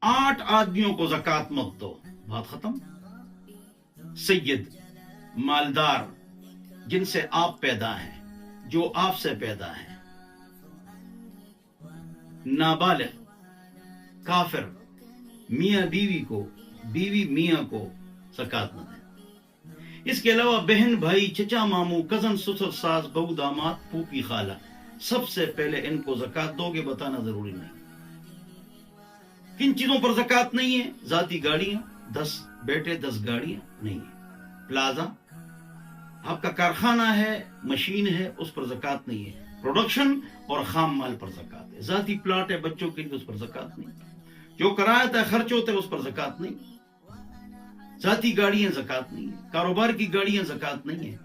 8 आदमियों को ज़कात मत दो, बात खत्म। सैयद, मालदार, जिनसे आप पैदा हैं, जो आपसे पैदा हैं, नाबालिग, काफिर, मियाँ बीवी को, बीवी मियाँ को ज़कात न दें। इसके अलावा बहन, भाई, चचा, मामू, कजन, ससुर, सास, बहू, दामाद, फूफी, खाला, सबसे पहले इनको ज़कात दोगे, बताना जरूरी नहीं। किन चीजों पर ज़कात नहीं है? जाती गाड़ियां, 10 बेटे 10 गाड़ियां नहीं है। प्लाजा, आपका कारखाना है, मशीन है, उस पर ज़कात नहीं है। प्रोडक्शन और खाम माल पर ज़कात है। जाती प्लाट है बच्चों के लिए, उस पर ज़कात नहीं। जो किराया तय खर्च होता है उस पर ज़कात नहीं। जाती गाड़ियां ज़कात नहीं है। कारोबार की गाड़ियां ज़कात नहीं है।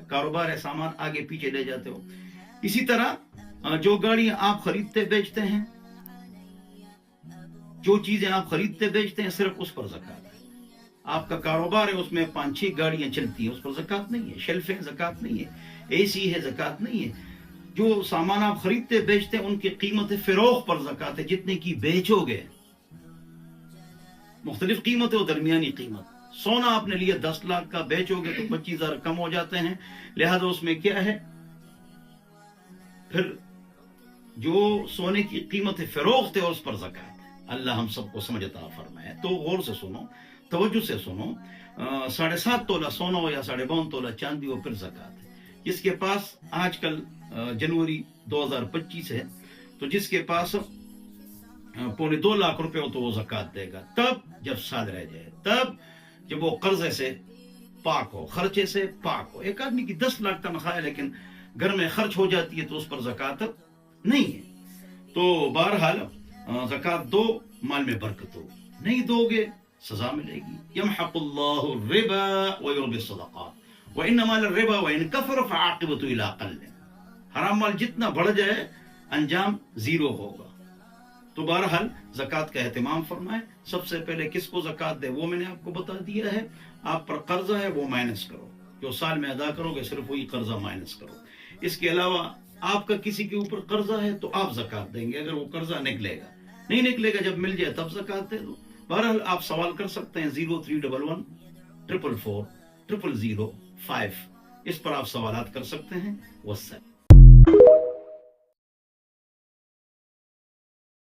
कारोबार है, सामान आगे पीछे ले जाते हो। इसी तरह जो गाड़ियां आप खरीदते बेचते हैं, जो चीजें आप खरीदते बेचते हैं, सिर्फ उस पर ज़कात है। आपका कारोबार है, उसमें 5-6 गाड़ियां चलती हैं, उस पर ज़कात नहीं है। शेल्फें, ज़कात नहीं है। एसी है, ज़कात नहीं है। जो सामान आप खरीदते बेचते हैं उनकी कीमत फिरोख्त पर ज़कात है, जितने की बेचोगे। मुख्तलिफ कीमत और दरमियानी कीमत। सोना आपने लिया 10 लाख का, बेचोगे तो 25,000 कम हो जाते हैं, लिहाजा उसमें क्या है, फिर जो सोने की कीमत फिरोख्त है उस पर ज़कात है। अल्लाह हम सबको समझता फरमाए। तो गौर से सुनो, तवज्जो से सुनो। 7.5 तोला सोना हो या 52 तोला चांदी हो, फिर ज़कात है। जिसके पास आजकल जनवरी 2025 है, तो जिसके पास 2.25 लाख रुपए हो तो वो ज़कात देगा तब जब साल रह जाए, तब जब वो कर्जे से पाक हो, खर्चे से पाक हो। एक आदमी की 10 लाख तनख्वाह है लेकिन घर में खर्च हो जाती है तो उस पर ज़कात नहीं है। तो बहरहाल ज़कात दो, माल में बरकत हो। नहीं दोगे सजा मिलेगी। यमहकुल्लाहु रिबा व युरबि सदक़ात व इन्नमा रिबा व इन कफर फआक़िबतु इला क़ल्ल। हराम माल जितना बढ़ जाए अंजाम 0 होगा। तो बहरहाल ज़कात का एहतमाम फरमाए। सबसे पहले किसको ज़कात दे वो मैंने आपको बता दिया है। आप पर कर्जा है वो माइनस करो, जो साल में अदा करोगे सिर्फ वही कर्जा माइनस करो। इसके अलावा आपका किसी के ऊपर कर्जा है तो आप ज़कात देंगे अगर वो कर्जा निकलेगा। नहीं निकलेगा, जब मिल जाए तब ज़कात दे दो। बहरहाल आप सवाल कर सकते हैं 0311 444 000 5, इस पर आप सवालात कर सकते हैं। वस्सलाम।